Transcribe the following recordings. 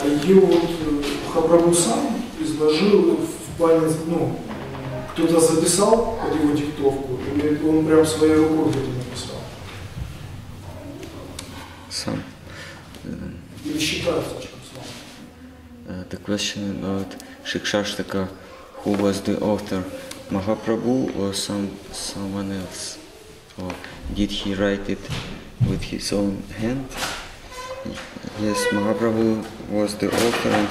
А ее вот Махапрабху сам изложил в плане, ну, кто-то записал под его диктовку, или он прям своей рукой это написал? Сам. Или считается, что сам? The question about Shikshashtaka, who was the author, Mahaprabhu or someone else? Or did he write it with his own hand? Yes, Mahaprabhu was the author, and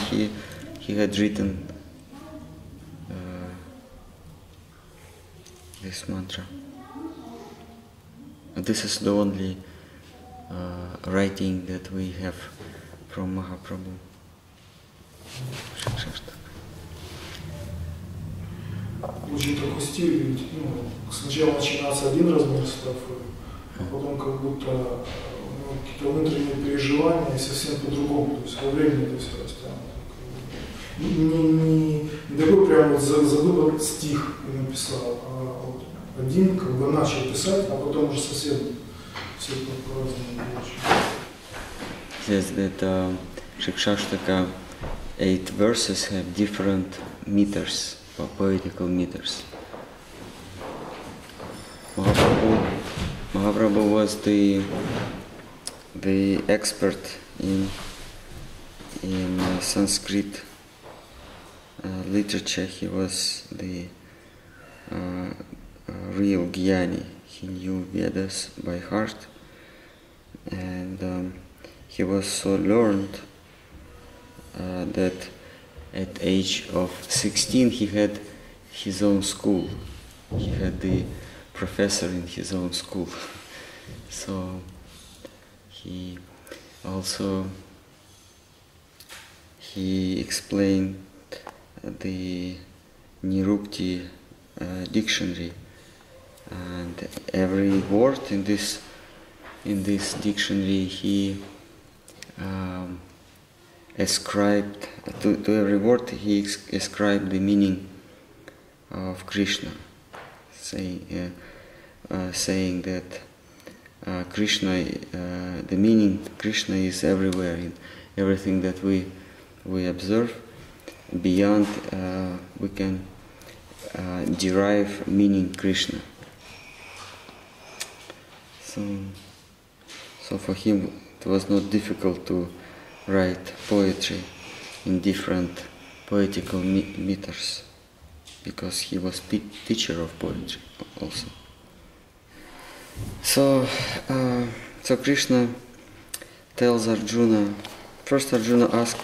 he had written this mantra. This is the only writing that we have from Mahaprabhu. Очень такой стиль, ведь, ну, сначала начинается один размер строфы, а потом как будто какие-то внутренние переживания совсем по-другому, то есть во времени это все растянуто. Не такой прям вот задуман стих написал, а вот один как бы начал писать, а потом уже совсем все по-разному получилось. Says that Shikshashtaka 8 verses have different meters, or poetical meters. Mahaprabhu was the expert in Sanskrit literature. He was the real Jnani. He knew Vedas by heart, and he was so learned that at age of 16 he had his own school. He had the professor in his own school. So he explained the Nirukti dictionary, and every word in this dictionary he ascribed to every word. He ascribed the meaning of Krishna, saying that Krishna, the meaning Krishna is everywhere in everything that we observe. Beyond, we can derive meaning Krishna. So for him it was not difficult to write poetry in different poetical meters, because he was teacher of poetry also. So Krishna tells Arjuna. First, Arjuna asked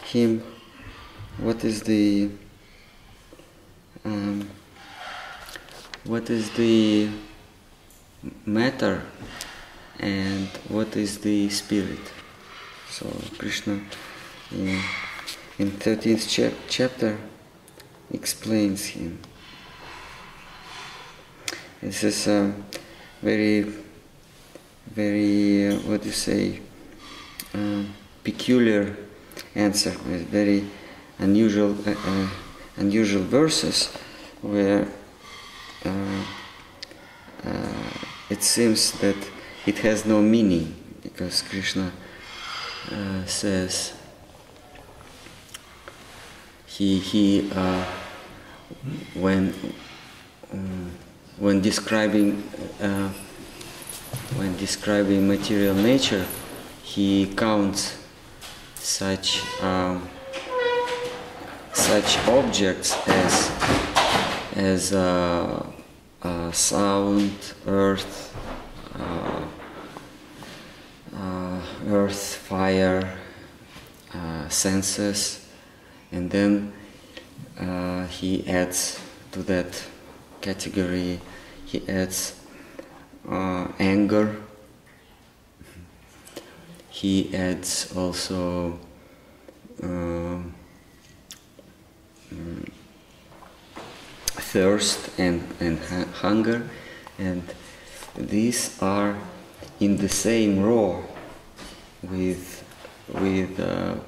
him, what is the matter and what is the spirit? So Krishna in 13th chapter explains him. This is a very what do you say, peculiar answer with very unusual verses where it seems that it has no meaning, because Krishna says when describing material nature, he counts such objects as sound, earth, fire, senses, and then he adds to that category, he adds anger. He adds also thirst and hunger, and these are in the same row with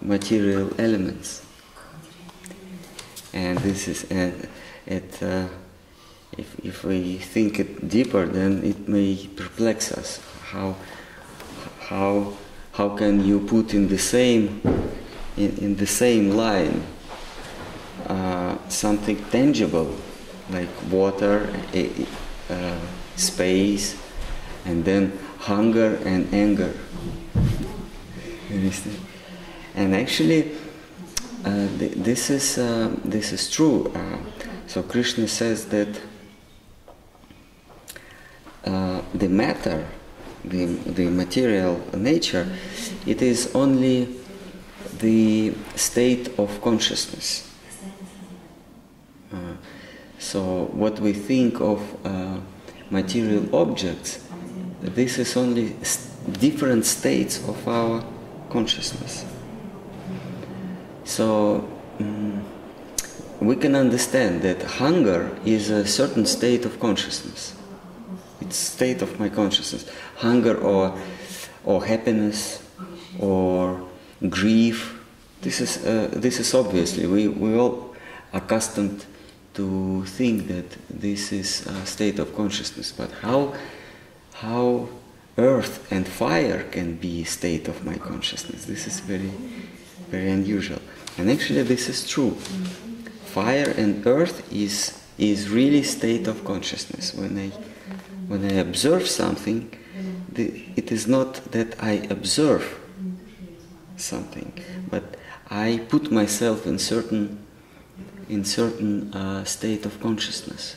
material elements. And this is if we think it deeper, then it may perplex us. How can you put in the same in the same line something tangible like water, space, and then hunger and anger. And actually, this is true. So Krishna says that the matter, the material nature, it is only the state of consciousness. So what we think of material objects, this is only different states of our consciousness. So we can understand that hunger is a certain state of consciousness. It's state of my consciousness. Hunger or happiness or grief. This is obviously we all accustomed to think that this is a state of consciousness. But how earth and fire can be a state of my consciousness? This is very, very unusual. And actually this is true. Fire and earth is really state of consciousness. When I observe something, it is not that I observe something, but I put myself in certain state of consciousness.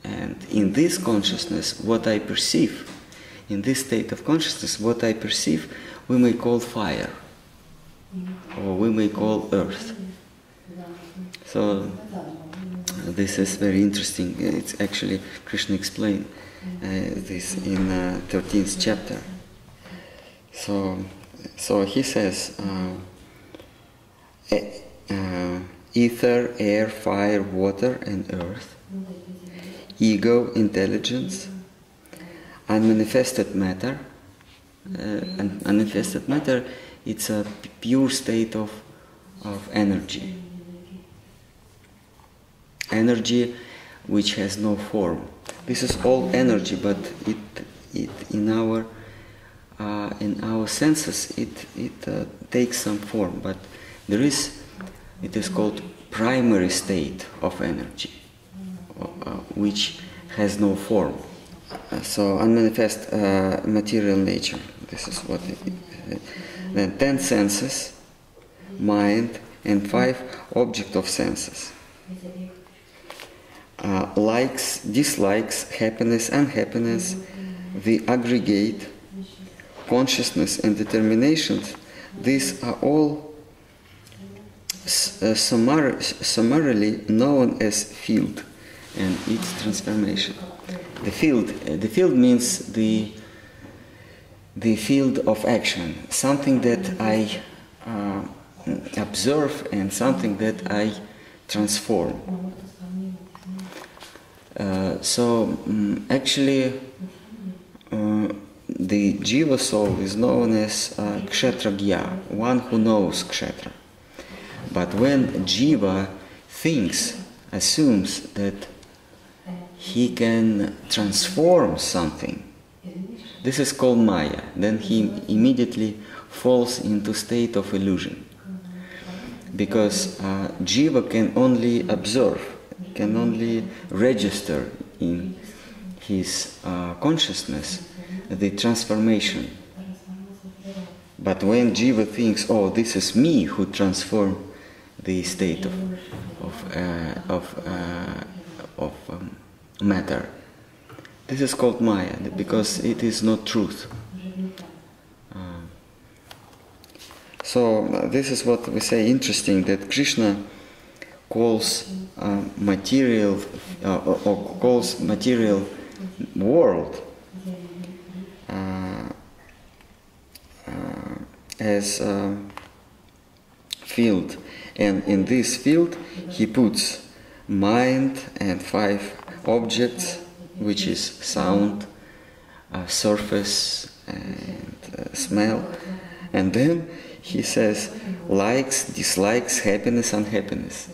And in this consciousness, what I perceive, in this state of consciousness, what I perceive, we may call fire, or we may call earth. So this is very interesting. It's actually, Krishna explained this in 13th chapter. So he says, ether, air, fire, water, and earth, ego, intelligence, unmanifested matter. And unmanifested matter, it's a pure state of energy. Energy which has no form. This is all energy, but it in our senses it takes some form. But it is called primary state of energy, which has no form. So unmanifest material nature. This is what it is. Then 10 senses, mind, and 5 object of senses. Likes, dislikes, happiness, unhappiness, the aggregate, consciousness and determinations, these are all summarily known as field and its transformation. The field means the field of action, something that I observe and something that I transform. Actually, the Jiva soul is known as Kshetragya, one who knows Kshetra. But when Jiva thinks, assumes that he can transform something, this is called Maya. Then he immediately falls into state of illusion. Because Jiva can only observe, can only register in his consciousness the transformation. But when Jiva thinks, oh, this is me who transformed the state of matter, this is called Maya, because it is not truth. So this is what we say interesting, that Krishna calls material or calls material world as field, and in this field he puts mind and 5 objects, which is sound, surface, and smell, and then he says likes, dislikes, happiness, unhappiness.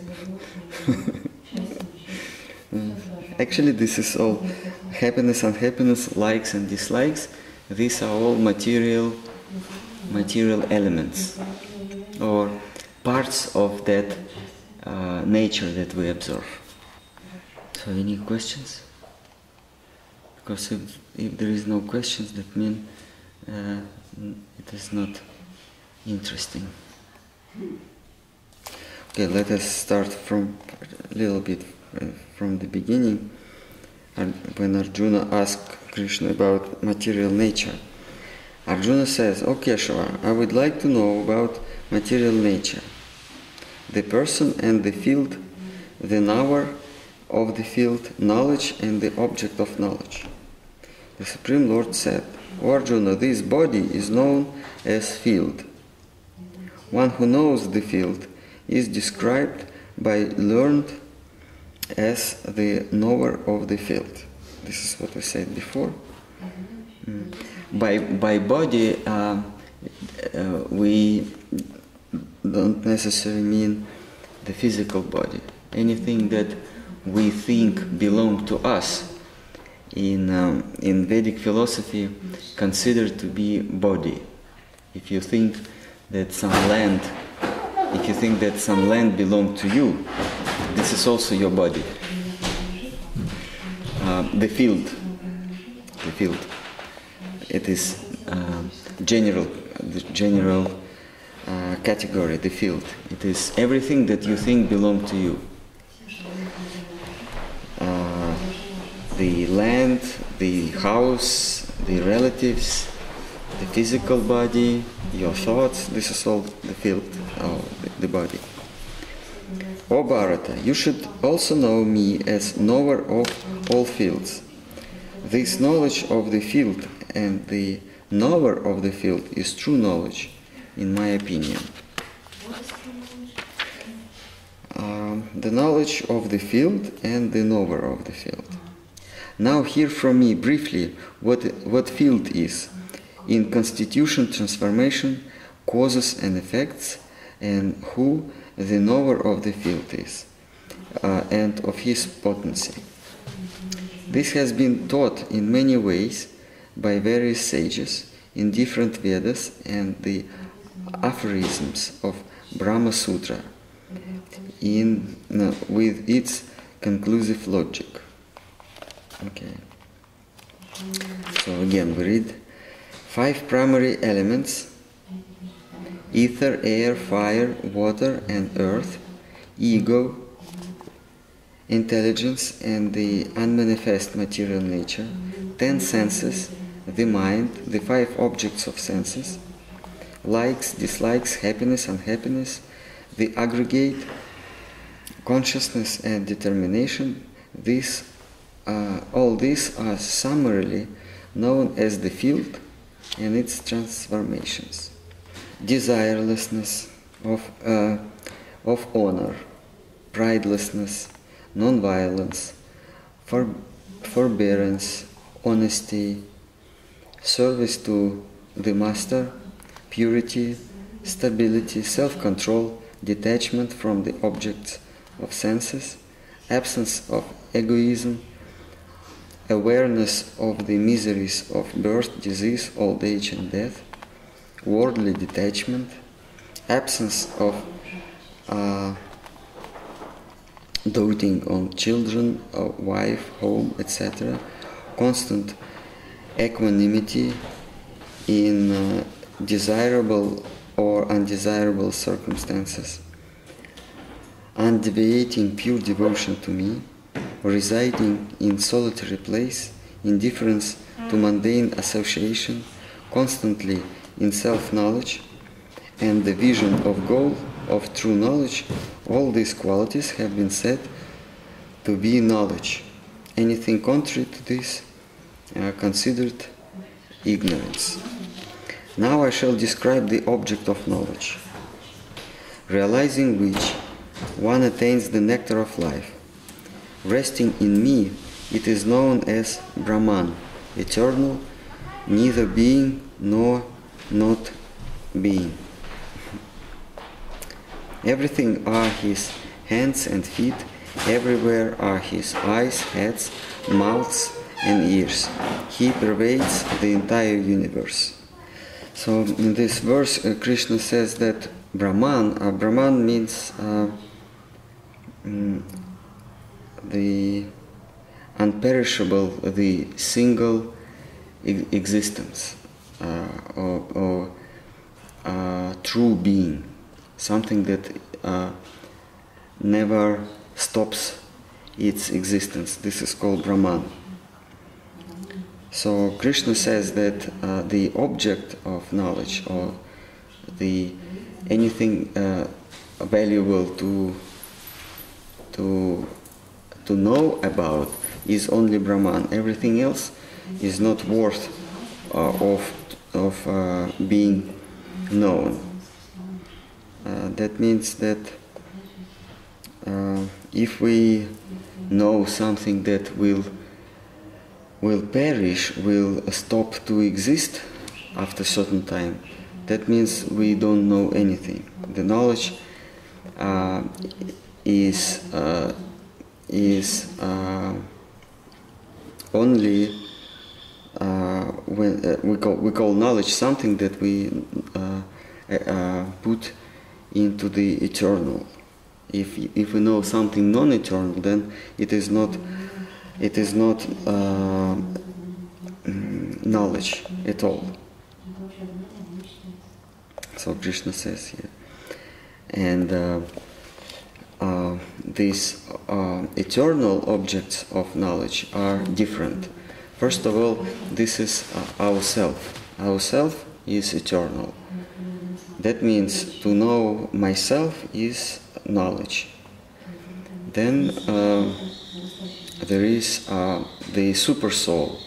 Actually, this is all happiness, unhappiness, likes and dislikes. These are all material elements, or parts of that nature that we observe. So any questions? Because if there is no questions, that means it is not interesting. Okay, let us start from a little bit from the beginning. And when Arjuna asked Krishna about material nature, Arjuna says, "O Keshava, I would like to know about material nature, the person and the field, the knower of the field, knowledge and the object of knowledge." The Supreme Lord said, "O Arjuna, this body is known as field. One who knows the field is described by learned as the knower of the field." This is what we said before. By body, we don't necessarily mean the physical body. Anything that we think belongs to us in Vedic philosophy considered to be body. If you think that some land belongs to you, this is also your body. The field. It is general category. The field. It is everything that you think belongs to you. The land, the house, the relatives, the physical body, your thoughts. This is all the field, the body. O Bharata, you should also know me as knower of all fields. This knowledge of the field and the knower of the field is true knowledge, in my opinion. The knowledge of the field and the knower of the field. Now hear from me briefly what field is, in constitution, transformation, causes and effects, and who the knower of the field is, and of his potency. This has been taught in many ways by various sages in different Vedas and the aphorisms of Brahma Sutra with its conclusive logic. Okay. So again we read 5 primary elements: ether, air, fire, water and earth, ego, intelligence and the unmanifest material nature, 10 senses, the mind, the 5 objects of senses, likes, dislikes, happiness, unhappiness, the aggregate, consciousness and determination. All these are summarily known as the field and its transformations. Desirelessness of honor, pridelessness, non-violence, forbearance, honesty, service to the master, purity, stability, self-control, detachment from the objects of senses, absence of egoism, awareness of the miseries of birth, disease, old age and death, worldly detachment, absence of doting on children, wife, home, etc., constant equanimity in desirable or undesirable circumstances, undeviating pure devotion to me, residing in solitary place, indifference to mundane association, constantly in self-knowledge, and the vision of goal of true knowledge. All these qualities have been said to be knowledge. Anything contrary to this are considered ignorance. Now I shall describe the object of knowledge, realizing which one attains the nectar of life. Resting in me, it is known as Brahman, eternal, neither being nor not being. Everything are his hands and feet, everywhere are his eyes, heads, mouths and ears. He pervades the entire universe. So in this verse, Krishna says that Brahman. Brahman means the unperishable, the single existence, or true being, something that never stops its existence. This is called Brahman. So Krishna says that the object of knowledge, or anything valuable to know about, is only Brahman. Everything else is not worth of being known. That means that if we know something that will perish, will stop to exist after a certain time, that means we don't know anything. The knowledge is only when we call knowledge something that we put into the eternal. If we know something non-eternal, then it is not knowledge at all. So Krishna says here, and these eternal objects of knowledge are different. First of all, this is ourself. Ourself is eternal. That means to know myself is knowledge. Then there is the super soul,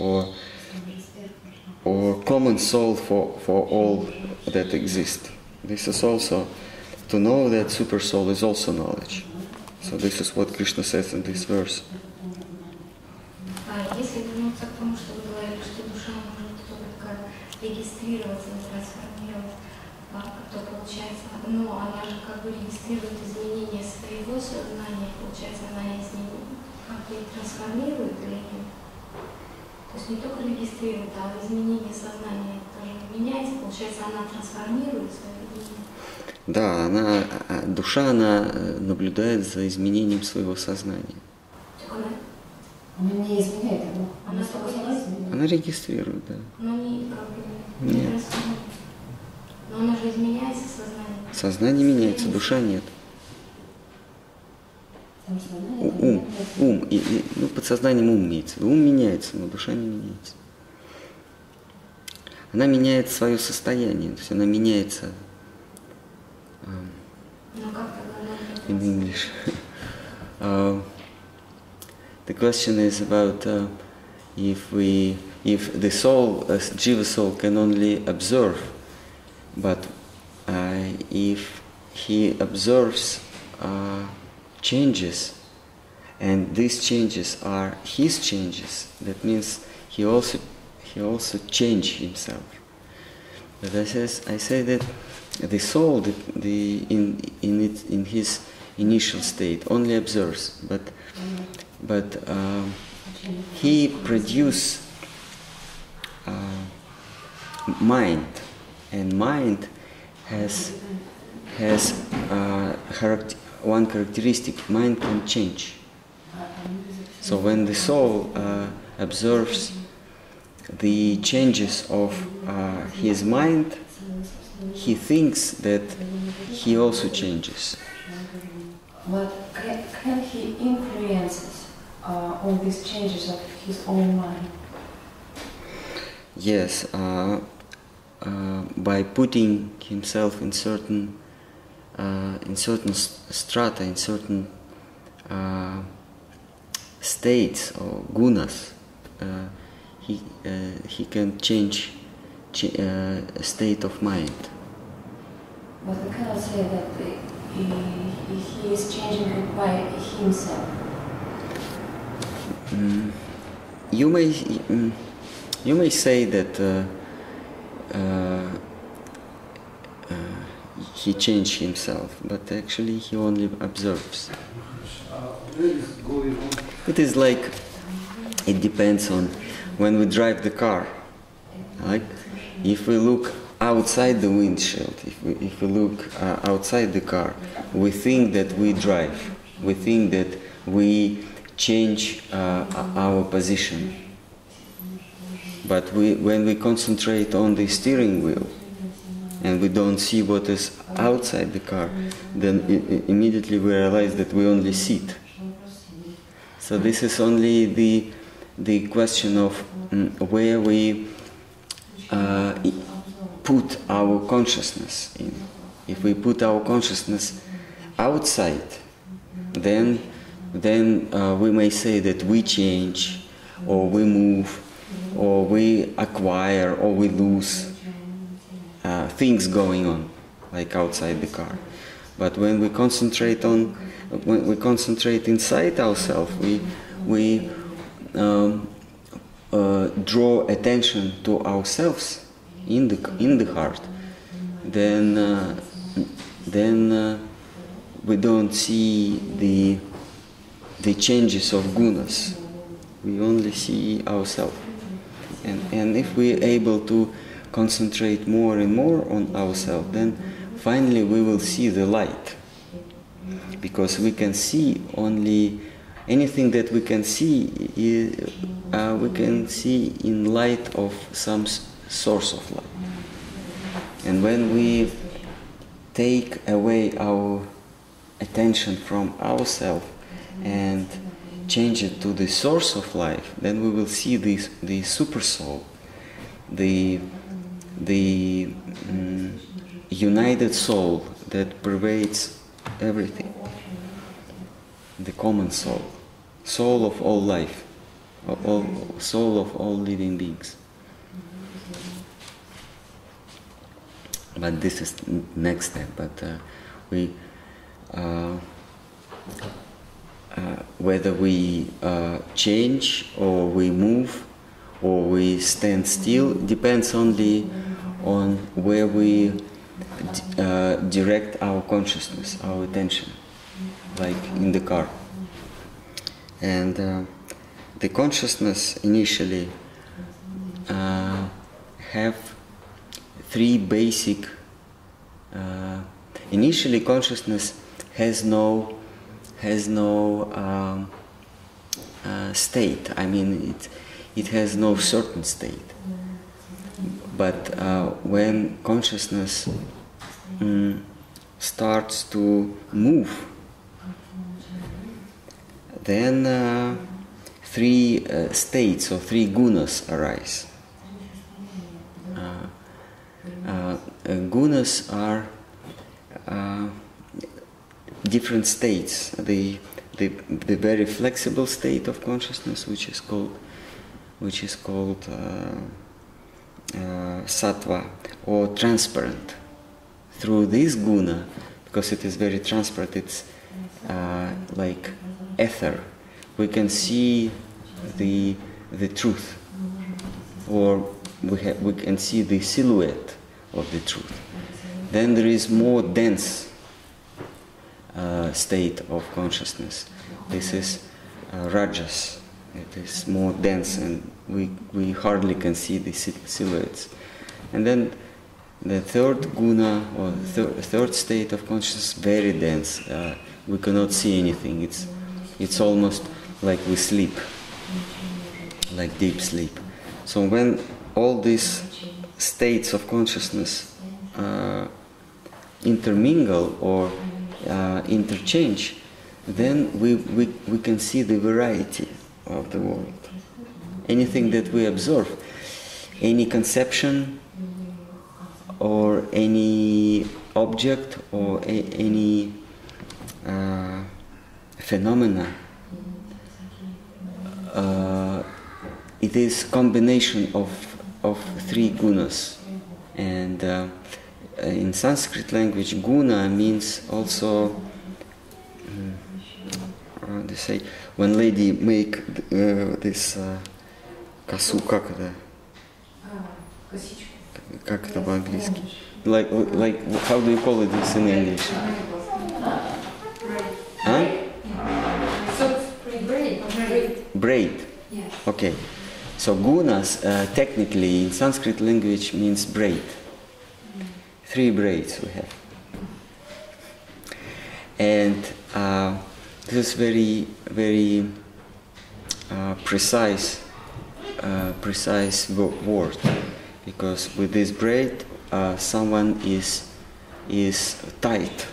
or common soul for all that exist. This is also, to know that super soul is also knowledge. So this is what Krishna says in this verse. Если вернуться к тому, что вы говорили, что душа может только регистрироваться, трансформировать, то получается, но она же как бы регистрирует изменения своего сознания, получается, она из него как бы трансформирует или нет? То есть не только регистрирует, а изменение сознания тоже меняется, получается, она трансформирует свое видение. Да, душа, она наблюдает за изменением своего сознания. Она не изменяет его. Она регистрирует, да. Но не как бы не трансформирует. Но она же изменяется сознание. Сознание меняется, душа нет. Ум, под сознанием ум имеется. Ум меняется, но душа не меняется. Она меняет свое состояние, то есть она меняется. In English. The question is about if the soul, Jiva soul, can only observe, but if he observes changes, and these changes are his changes, that means he also change himself. But I say that the soul, in his initial state, only observes, but he produces mind, and mind has one characteristic: mind can change. So when the soul observes the changes of his mind, he thinks that he also changes. But can he influence all these changes of his own mind? Yes, by putting himself in certain strata, in certain states or gunas, he can change state of mind. But we cannot say that he is changing it by himself. You may say that he changed himself, but actually he only observes. It is like, it depends on when we drive the car. Like, if we look outside the windshield, if we look outside the car, we think that we drive. We think that we change our position. But when we concentrate on the steering wheel and we don't see what is outside the car, then immediately we realize that we only sit. So this is only the question of where we put our consciousness in. If we put our consciousness outside, then we may say that we change, or we move, or we acquire, or we lose things going on, like outside the car. But when we concentrate inside ourselves, we draw attention to ourselves in the heart. Then we don't see the changes of gunas. We only see ourselves. And if we're able to concentrate more and more on ourselves, then finally we will see the light. Because we can see only anything that we can see in light of some source of light. And when we take away our attention from ourselves and change it to the source of life, then we will see the super soul, the united soul that pervades everything, the common soul, soul of all life, soul of all living beings. But this is next step. But whether we change or we move or we stand still depends only on where we direct our consciousness, our attention, like in the car. And the consciousness initially have three basic. Initially, consciousness has no state. I mean, it has no certain state. But when consciousness starts to move, then three states or three gunas arise. Gunas are different states. The very flexible state of consciousness, which is called sattva, or transparent. Through this guna, because it is very transparent, it's like ether. We can see the truth, or we can see the silhouette of the truth. Then there is more dense state of consciousness. This is rajas. It is more dense, and we hardly can see the silhouettes. And then the third guna, or third state of consciousness, very dense. We cannot see anything. It's almost like we sleep, like deep sleep. So when all these states of consciousness intermingle or interchange, then we can see the variety of the world. Anything that we observe, any conception or any object or any phenomena, it is combination of three gunas. And in Sanskrit language, guna means also, they say, when lady make this косу, как это? Как это по-английски? Like, how do you call it this in English? Huh? Braid. Yes. Okay. So gunas technically in Sanskrit language means braid. three braids we have. And this is very, very precise word, because with this braid someone is tight,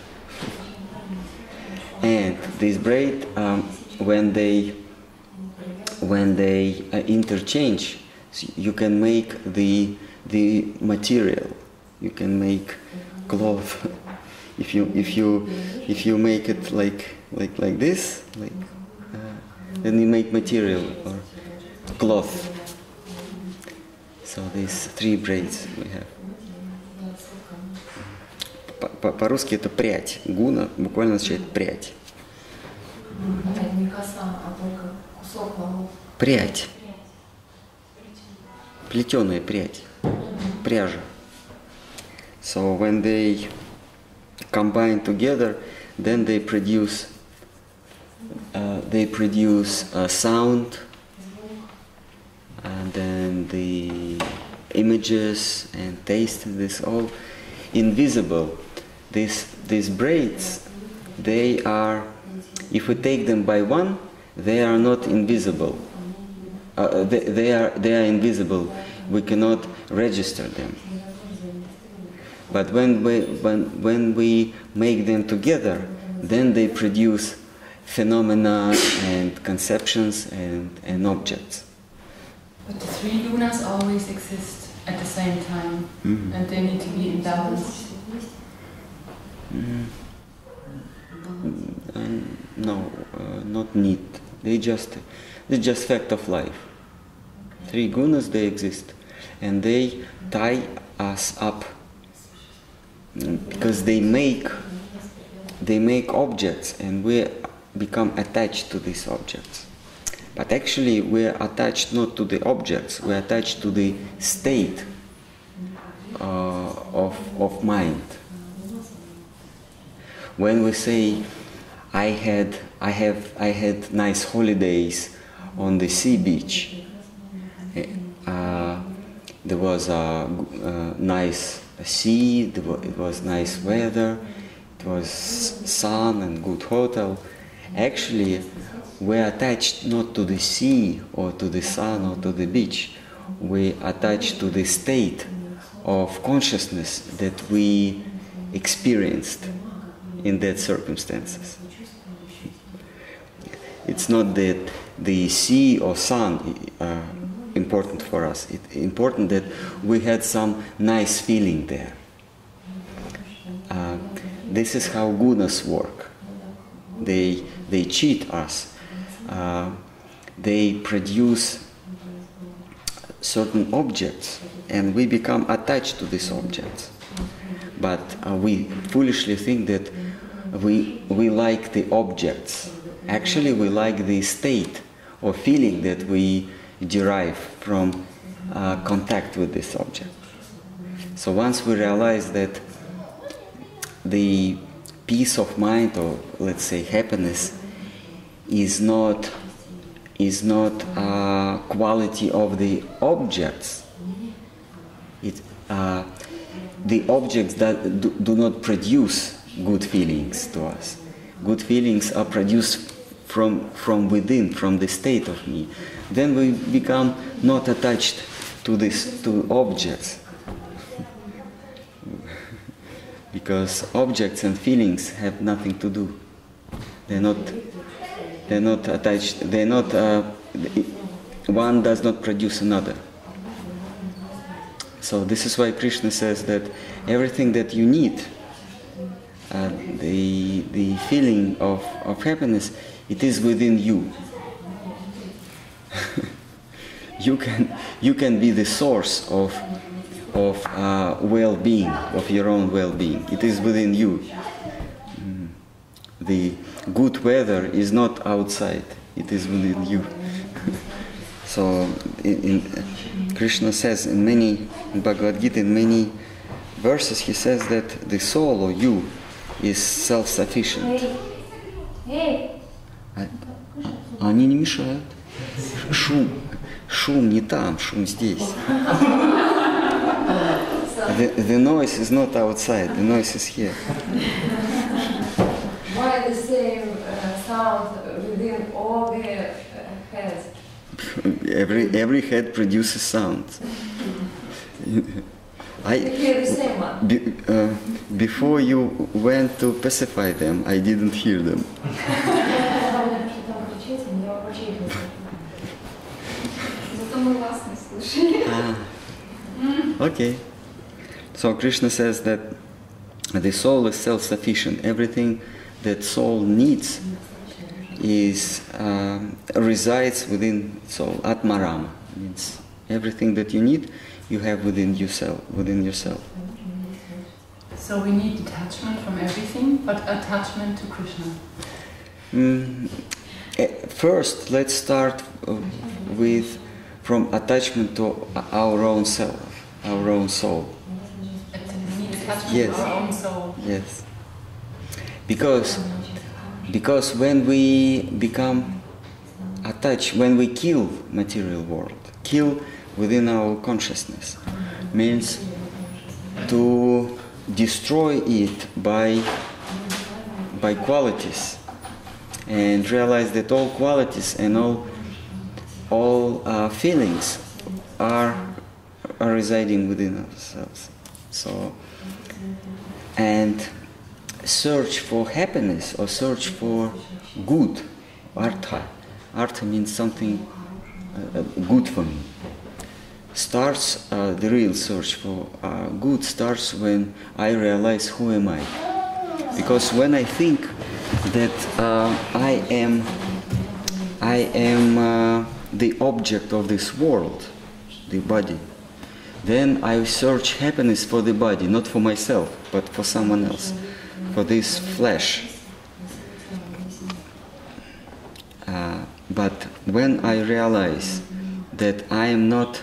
and this braid when they interchange, you can make the material, you can make cloth. If you make it like this, then you make material or cloth. So these three braids we have. По-русски это прядь. Гуна буквально означает прядь. Не коса, а только кусок волос. Прядь. Плетеная прядь. Пряжа. So when they combine together, then they produce sound, and then the images and taste. This all invisible. These braids, they are, if we take them by one, they are not invisible. They are invisible. We cannot register them. But when we make them together, then they produce phenomena and conceptions and objects. But the three lunas always exist at the same time, and they need to be in balance. No, not need. It's just fact of life. Three gunas, they exist, and they tie us up, because they make objects, and we become attached to these objects. But actually we are attached not to the objects, we are attached to the state of mind. When we say I had nice holidays on the sea beach, there was a nice sea, it was nice weather, it was sun and good hotel. Actually, we are attached not to the sea or to the sun or to the beach. We are attached to the state of consciousness that we experienced in that circumstances. It's not that the sea or sun important for us. It's important that we had some nice feeling there. This is how gunas work. They cheat us. They produce certain objects, and we become attached to these objects. But we foolishly think that we like the objects. Actually, we like the state or feeling that we derive from contact with this object. So once we realize that the peace of mind, or let's say happiness, is not a quality of the objects. The objects that do not produce good feelings to us. Good feelings are produced from within, from the state of me. Then we become not attached to objects. Because objects and feelings have nothing to do. They're not attached. They're not. One does not produce another. So this is why Krishna says that everything that you need, the feeling of happiness, it is within you. You can be the source of well-being, of your own well-being. It is within you. The good weather is not outside, it is within you. So Krishna says in Bhagavad Gita, in many verses, he says that the soul, or you, is self-sufficient. Они не мешают. Шум не там, шум здесь. The noise is not outside, the noise is here. Why the same sound within all the heads? Every head produces sound. I hear the same one. Before you went to pacify them, I didn't hear them. Okay. So Krishna says that the soul is self-sufficient. Everything that soul needs resides within soul. Atmarama means everything that you need, you have within yourself. So we need detachment from everything, but attachment to Krishna. First, let's start from attachment to our own self, our own soul. We need attachment Yes. to our own soul. Yes. Because when we become attached, when we kill material world, kill within our consciousness, means to destroy it by qualities, and realize that all qualities and all feelings are residing within ourselves. So, and search for happiness or search for good, artha. Artha means something good for me. Starts the real search for good starts when I realize who am I. Because when I think that I am the object of this world, the body, then I search happiness for the body, not for myself, but for someone else, for this flesh. But when I realize that I am not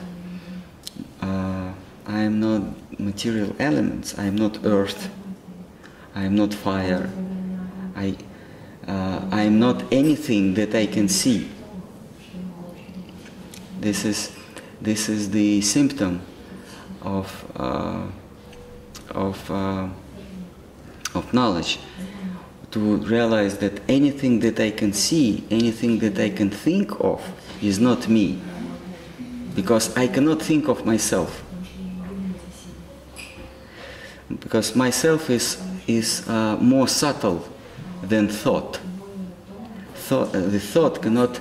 material elements, I am not earth, I am not fire, I am not anything that I can see. This is the symptom of knowledge, to realize that anything that I can see, anything that I can think of is not me, because I cannot think of myself, because myself is more subtle than thought. The thought cannot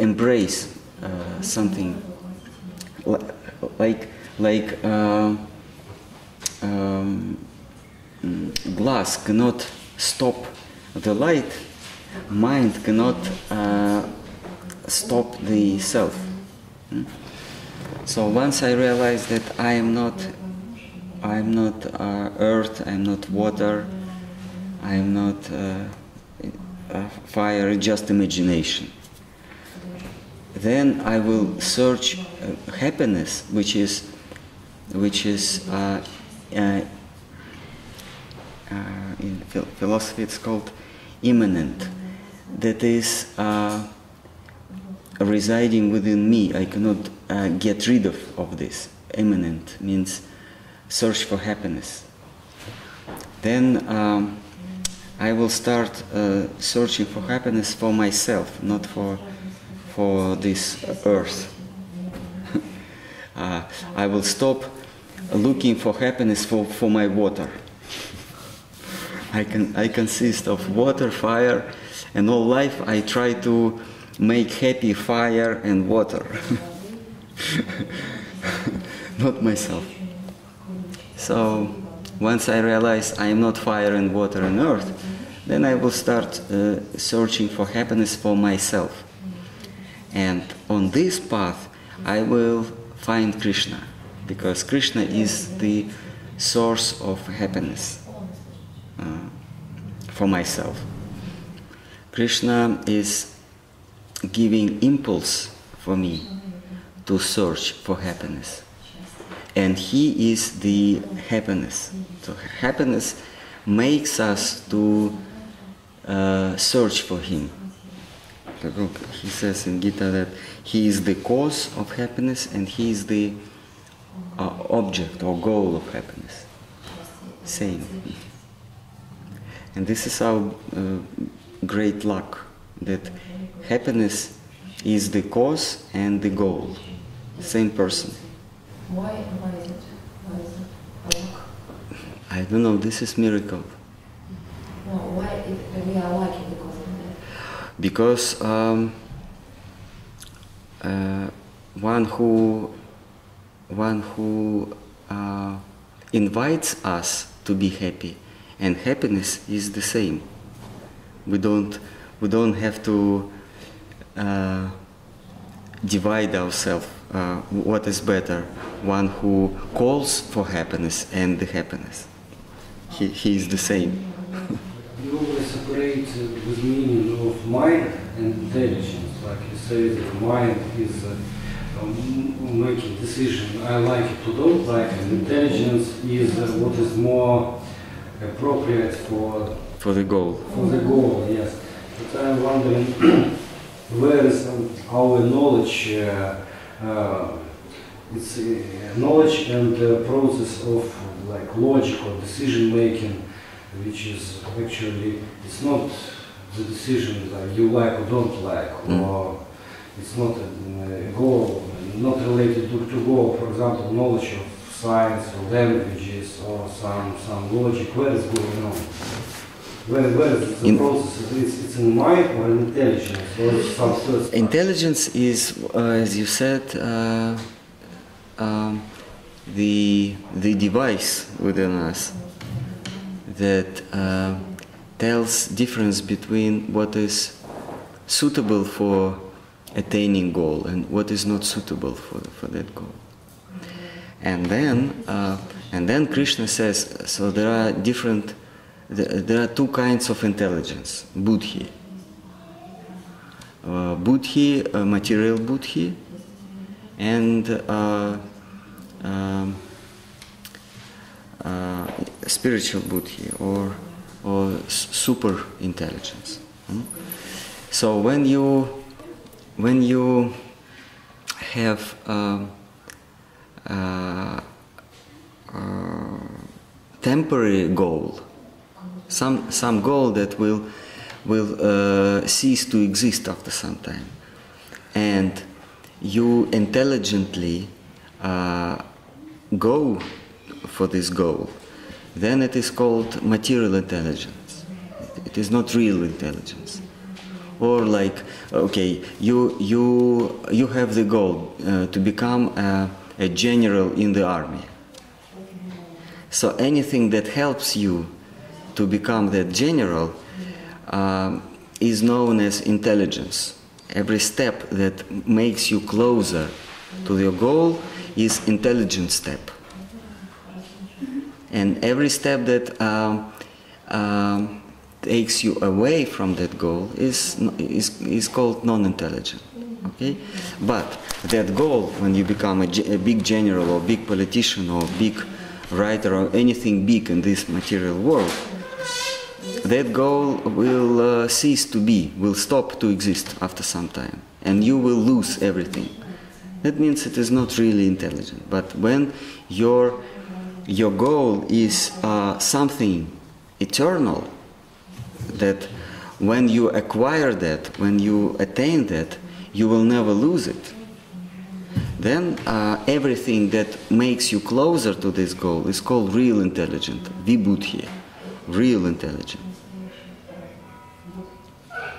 embrace something like glass cannot stop the light. Mind cannot stop the self. So once I realize that I am not earth, I am not water, I am not fire, just imagination, then I will search happiness, which is in philosophy it's called immanent. That is residing within me. I cannot get rid of this. Immanent means search for happiness. Then I will start searching for happiness for myself, not for this earth. I will stop looking for happiness for my water. I consist of water, fire, and all life I try to make happy fire and water. Not myself. So once I realize I am not fire and water and earth, then I will start searching for happiness for myself. And on this path I will find Krishna, because Krishna is the source of happiness for myself. Krishna is giving impulse for me to search for happiness. And he is the happiness. So happiness makes us to search for him. He says in Gita that he is the cause of happiness and he is the object or goal of happiness. Same. And this is our great luck, that happiness is the cause and the goal. Same person. Why is it? Why is it a luck? I don't know, this is miracle. No, why we are lucky because of that? Because one who invites us to be happy, and happiness is the same. We don't have to divide ourselves. What is better? One who calls for happiness and the happiness. He is the same. You always separate the meaning of mind and intelligence. Like you say, that mind is making decision. I like it to don't like, and intelligence is what is more appropriate for the goal. For the goal, yes. But I'm wondering where is our knowledge? It's knowledge and the process of like logic or decision making, which is actually, it's not the decision that you like or don't like, or it's not a goal, not related to goal. For example, knowledge of science or languages or some logic. Where is going on? Where is the process? It's in mind or in intelligence, or it's some first? Intelligence is, as you said, the device within us that tells difference between what is suitable for attaining goal and what is not suitable for that goal. And then Krishna says, so there are two kinds of intelligence, buddhi. Buddhi, material buddhi, and spiritual buddhi or super intelligence. So when you have temporary goal, some goal that will cease to exist after some time, and you intelligently go for this goal, then it is called material intelligence. It is not real intelligence. Or like, okay, you have the goal to become a general in the army. So anything that helps you to become that general is known as intelligence. Every step that makes you closer to your goal is intelligent step. And every step that takes you away from that goal is called non-intelligent. Okay? But that goal, when you become a big general or big politician or big writer or anything big in this material world, that goal will cease to be, will stop to exist after some time, and you will lose everything. That means it is not really intelligent. But when your goal is something eternal, that when you acquire that, when you attain that, you will never lose it, then everything that makes you closer to this goal is called real intelligent, vibhuti, real intelligence.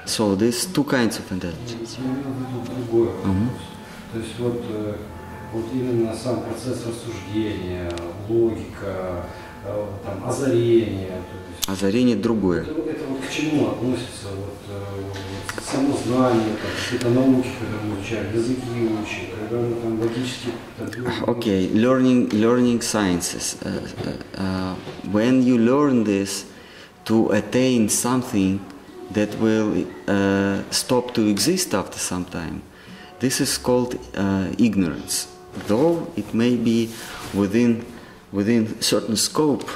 So there's two kinds of intelligence. То есть вот именно сам процесс рассуждения, логика, там, озарение. Озарение другое. Это вот к чему относится? Вот, само знание, какие-то науки, которые мы изучаем, языки учим, когда мы там логически... Okay, learning sciences. When you learn this to attain something that will stop to exist after some time, this is called ignorance. Though it may be within certain scope,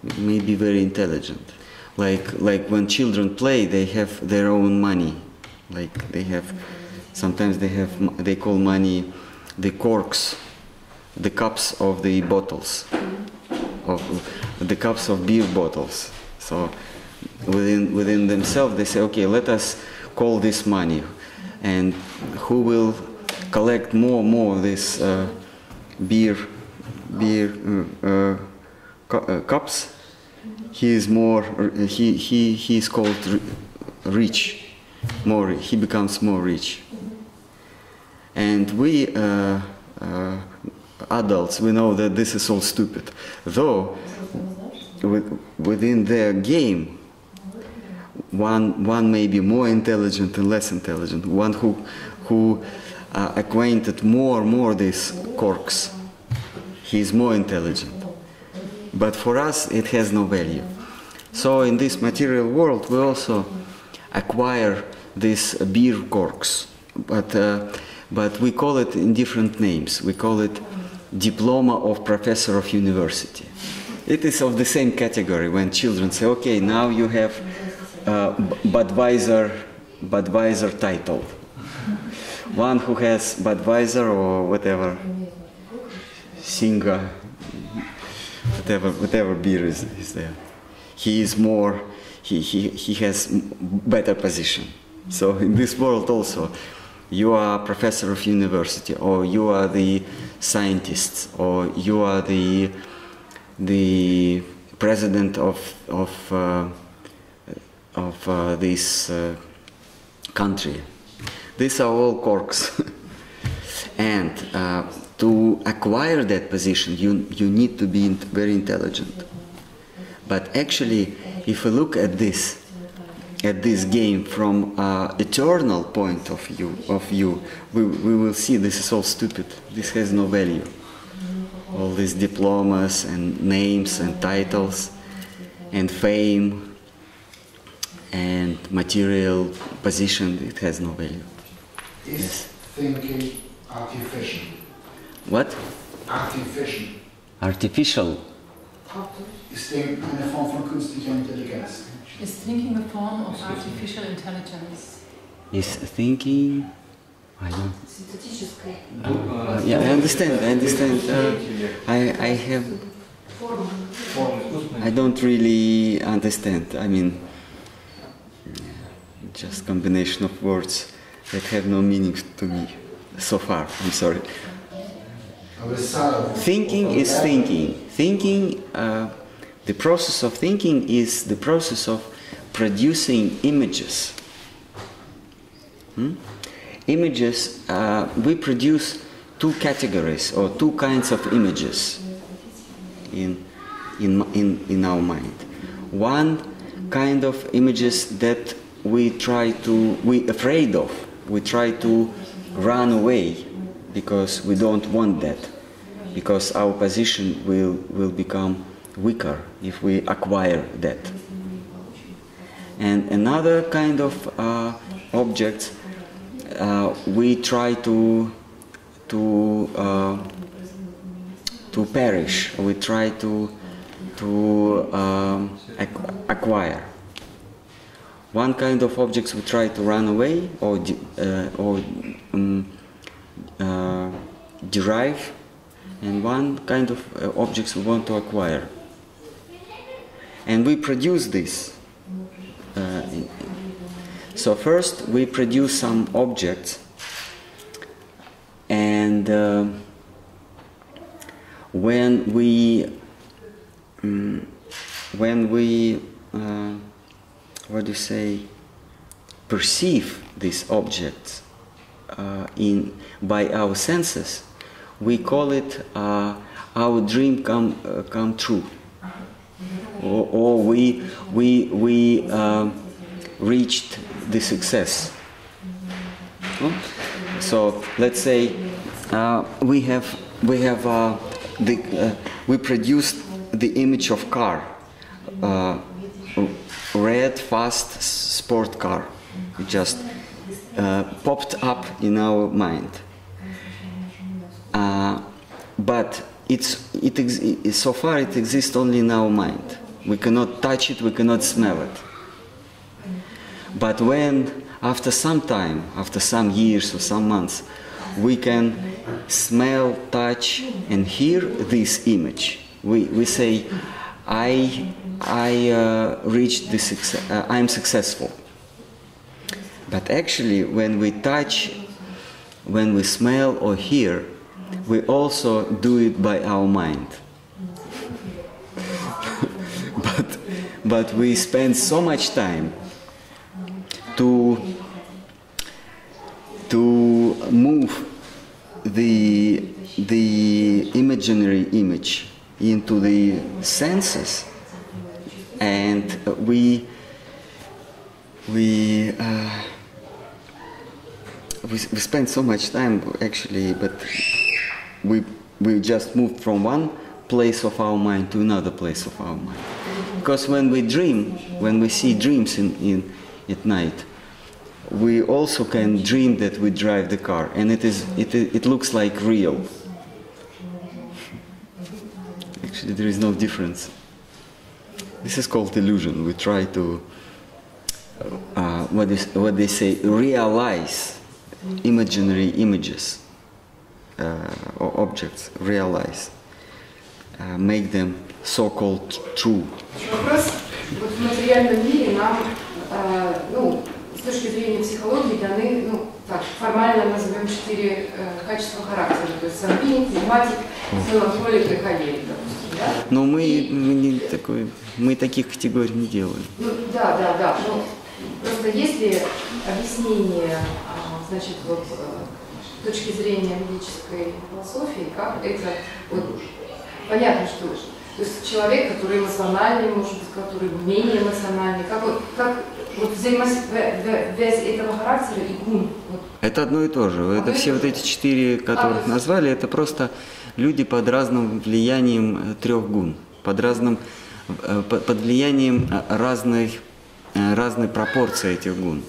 it may be very intelligent. Like when children play, they have their own money. Like sometimes they call money the corks the cups of the bottles, of the cups of beer bottles. So within themselves they say, okay, let us call this money, and who will collect more this beer cups, he is called rich. He becomes more rich. And we adults, we know that this is all stupid. Though within their game, one may be more intelligent and less intelligent. One who acquainted more these corks, he is more intelligent. But for us, it has no value. So in this material world, we also acquire these beer corks, but we call it in different names. We call it diploma of professor of university. It is of the same category when children say, okay, now you have Budweiser title. One who has Budweiser or whatever, Singa, whatever beer is there, he is more, he has better position. So in this world also, you are a professor of university, or you are the scientist, or you are the president of this country. These are all corks. And to acquire that position, you need to be very intelligent. But actually, if we look at this game from eternal point of view, we will see this is all stupid. This has no value. All these diplomas and names and titles and fame and material position, it has no value. Is thinking artificial? What? Artificial. Artificial. Ist Denken eine Form von künstlicher Intelligenz? Is thinking a form of artificial intelligence? Is thinking? I don't. Yeah, I understand. I don't really understand. I mean, just combination of words that have no meaning to me so far. I'm sorry. Thinking is thinking. Thinking, the process of thinking is the process of producing images. Images, we produce two categories or two kinds of images in our mind. One kind of images that we afraid of. We try to run away because we don't want that, because our position will become weaker if we acquire that. And another kind of objects we try to perish. We try to acquire. One kind of objects we try to run away or derive, and one kind of objects we want to acquire. And we produce this. So first we produce some objects, and when we what do you say, perceive these objects by our senses, we call it our dream come true, or we reached the success. So let's say we produced the image of car, red, fast, sport car. It just popped up in our mind. But so far it exists only in our mind. We cannot touch it, we cannot smell it. But when, after some time, after some years or some months, we can smell, touch, and hear this image. We say, I reached this. I'm successful. But actually, when we touch, when we smell or hear, we also do it by our mind. but we spend so much time to move the imaginary image into the senses, and we spend so much time actually, but we just move from one place of our mind to another place of our mind. Because when we dream, when we see dreams at night, we also can dream that we drive the car, and it looks like real. Actually, there is no difference. This is called illusion. We try to what they say, realize imaginary images or objects, realize, make them so-called true. Вопрос. Вот в материальном мире нам, с точки зрения психологии, даны, так, формально назовем 4 качества характера, то есть сангвиник, флегматик, меланхолик и холерик, допустим, да? Но мы таких категорий не делаем. Да. Просто есть ли объяснение, значит, вот с точки зрения ведической философии, как это, вот, понятно, что то есть человек, который эмоциональный, может быть, который менее эмоциональный, как вот взаимосвязь этого характера и гун. Вот. Это одно и то же. Это все вот эти 4, которых назвали, это просто люди под разным влиянием 3 гун, под влиянием разной пропорции этих гун.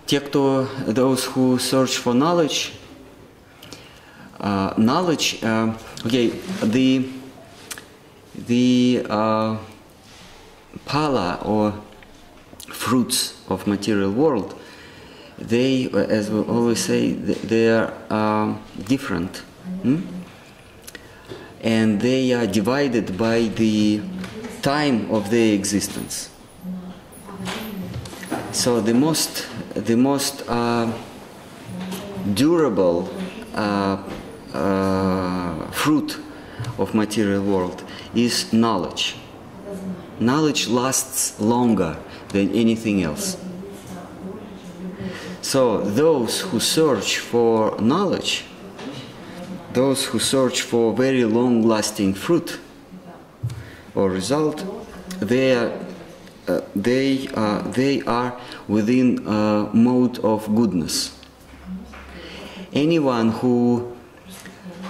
Те, кто, those who search for knowledge, the phala or fruits of material world, they, as we always say, they are different, and they are divided by the time of their existence. So the most durable fruit of material world is knowledge. Knowledge lasts longer than anything else. So those who search for knowledge, those who search for very long-lasting fruit or result, they are within a mode of goodness. Anyone who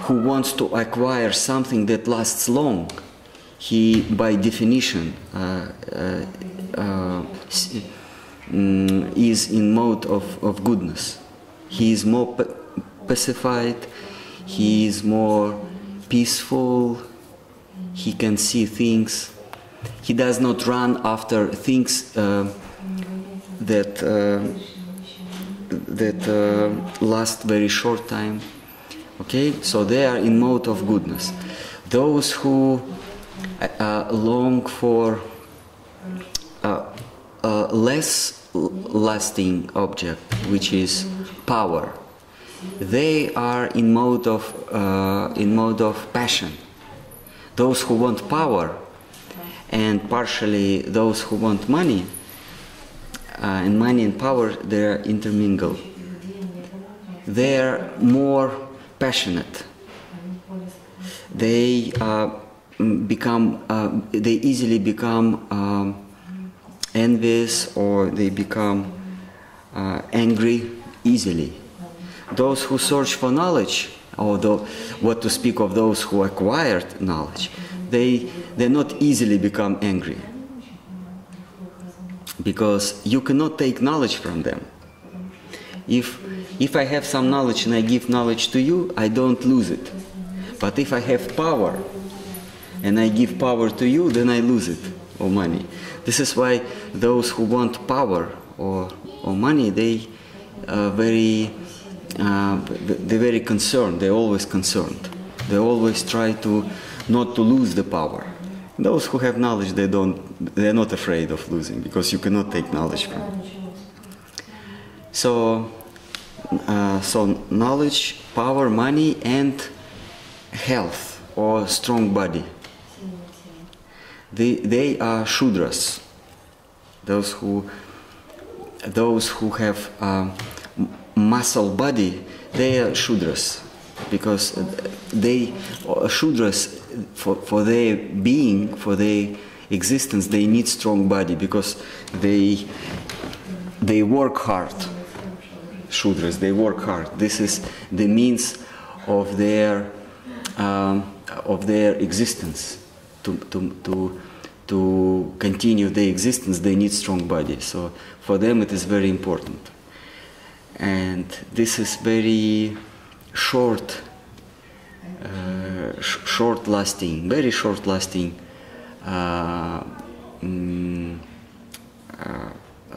wants to acquire something that lasts long, he, by definition, is in mode of goodness. He is more pacified, he is more peaceful, he can see things. He does not run after things that last very short time. Okay, so they are in mode of goodness. Those who long for less lasting object, which is power, they are in mode of passion. Those who want power, and partially those who want money, and money and power, they are intermingled. They are more passionate. They easily become envious, or they become angry easily. Those who search for knowledge, or what to speak of those who acquired knowledge, they not easily become angry, because you cannot take knowledge from them. If I have some knowledge and I give knowledge to you, I don't lose it. But if I have power and I give power to you, then I lose it, or money. This is why those who want power or money, they very they're very concerned. They're always concerned. They always try to not to lose the power. Those who have knowledge, they're not afraid of losing, because you cannot take knowledge from them. So knowledge, power, money, and health or strong body. They are Shudras. Those who have muscle body, they are Shudras, because Shudras for their being, for their existence, they need strong body, because they work hard. Shudras, they work hard. This is the means of their existence. To continue their existence, they need strong body. So for them, it is very important. And this is very short-lasting, very short-lasting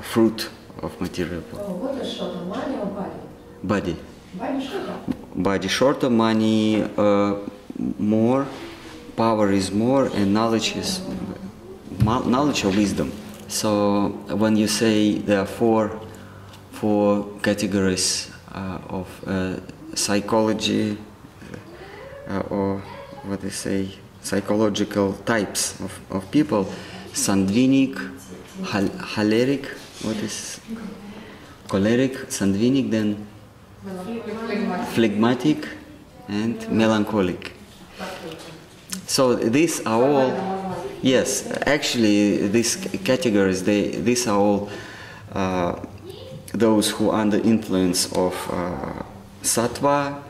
fruit of material world. What is shorter, money or body? Body. Body shorter? Body shorter, money more, power is more, and knowledge is knowledge or wisdom. So when you say there are four categories of psychology, or what they say, psychological types of people, sanguinic, choleric, what is choleric, sanguinic, then phlegmatic, and melancholic. So these are all, yes, actually these categories, these are all those who are under influence of sattva,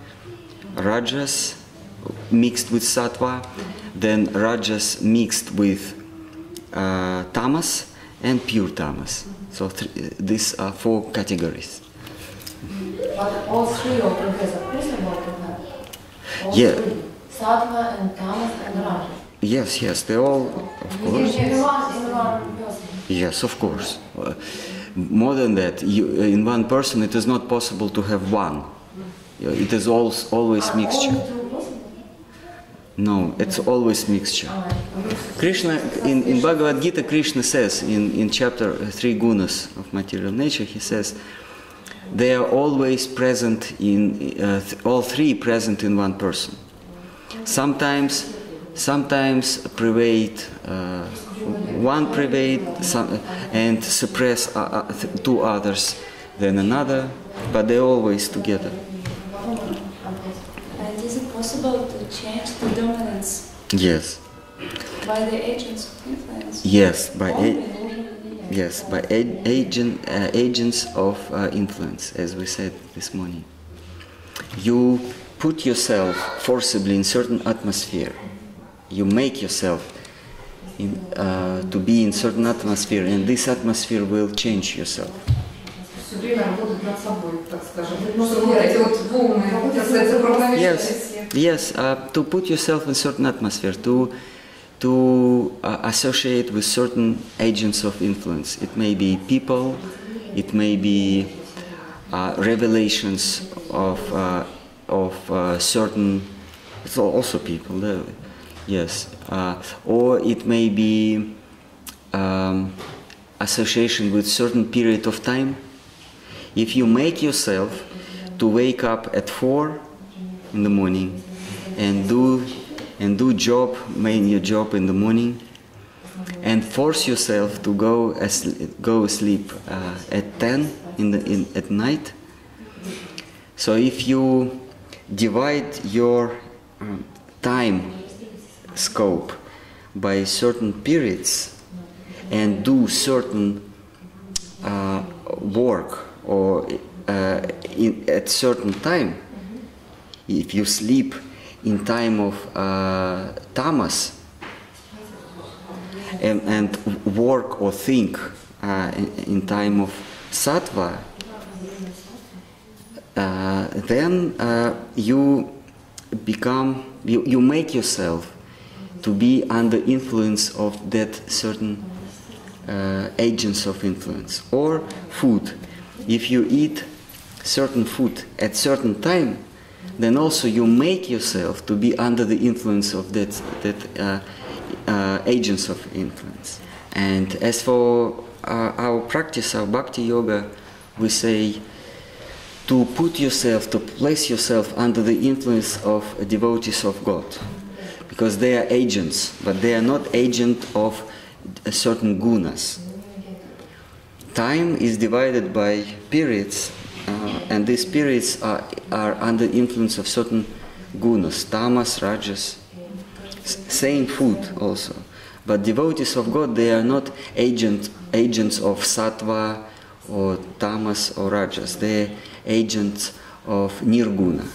rajas mixed with sattva, then rajas mixed with tamas, and pure tamas. So these are four categories. But all three of them has a principle to have. All Yeah. three. Sattva and tamas and rajas. Yes, they all, of course. In one person. Yes, of course. More than that, in one person it is not possible to have one. It is always mixture. No, it's always mixture. Krishna, in Bhagavad Gita, Krishna says in chapter 3 Gunas of material nature, he says, they are always present all three present in one person. Sometimes prevail, one prevail and suppress two others, then another, but they're always together. And is it possible to change the dominance? Yes. By the agents of influence? Yes, by agents of influence, as we said this morning. You put yourself forcibly in certain atmosphere. You make yourself to be in certain atmosphere, and this atmosphere will change yourself. Yes, to put yourself in certain atmosphere, to associate with certain agents of influence. It may be people, it may be revelations of certain, it's also people, yes, or it may be association with certain period of time. If you make yourself to wake up at 4 in the morning and do job, main your job in the morning, and force yourself to go asleep at 10 at night. So if you divide your time scope by certain periods and do certain work or at certain time, if you sleep in time of tamas and work or think in time of sattva, then you make yourself to be under influence of that certain agents of influence. Or food. If you eat certain food at certain time, then also you make yourself to be under the influence of that agents of influence. And as for our practice, our bhakti yoga, we say to put yourself, to place yourself under the influence of devotees of God, because they are agents, but they are not agent of certain gunas. Time is divided by periods, and these periods are under influence of certain gunas, tamas, rajas, same food also. But devotees of God, they are not agents of sattva or tamas or rajas. They are agents of nirguna.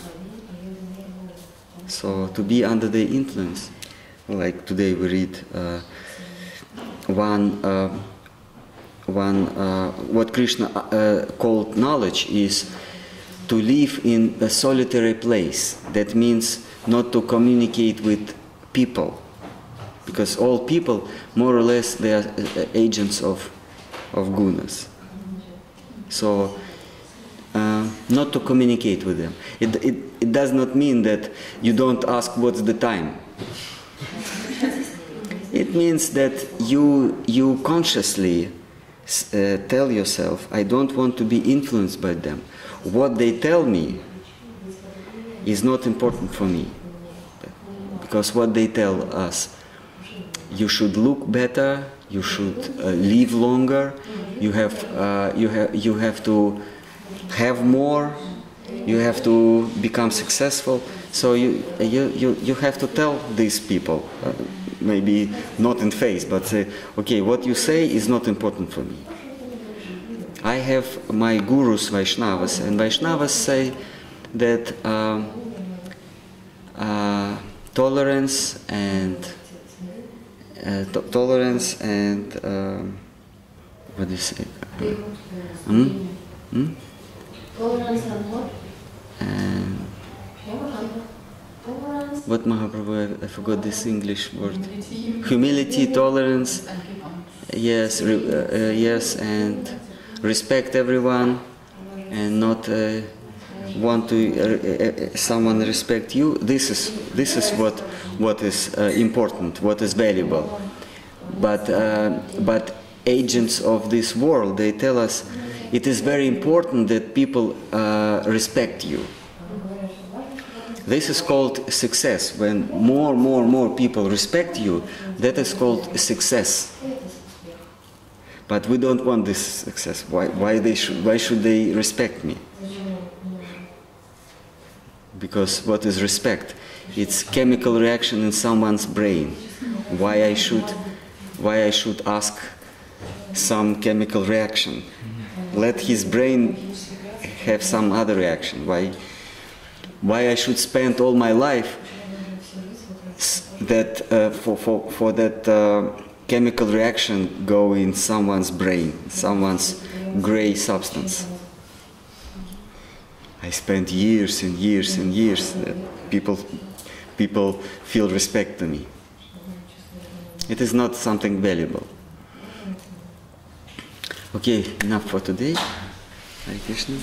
So to be under the influence, like today we read what Krishna called knowledge is to live in a solitary place. That means not to communicate with people, because all people, more or less, they are agents of gunas. So not to communicate with them. It does not mean that you don't ask what's the time. It means that you consciously tell yourself, I don't want to be influenced by them. What they tell me is not important for me. Because what they tell us, you should look better, you should live longer, you have to have more, you have to become successful. So you have to tell these people, maybe not in face, but say, okay, what you say is not important for me. I have my gurus, Vaishnavas, and Vaishnavas say that tolerance and what do you say? Tolerance and what? And what Mahaprabhu? I forgot this English word. Humility, tolerance. Yes, yes, and respect everyone, and not want to someone respect you. This is what is important, what is valuable. But agents of this world, they tell us it is very important that people respect you. This is called success. When more people respect you, that is called success. But we don't want this success. Why should they respect me? Because what is respect? It's chemical reaction in someone's brain. Why I should ask some chemical reaction? Let his brain have some other reaction. Why I should spend all my life that for that chemical reaction go in someone's brain, someone's gray substance. I spent years and years and years that people feel respect to me. It is not something valuable. Okay, enough for today. Hare Krishna.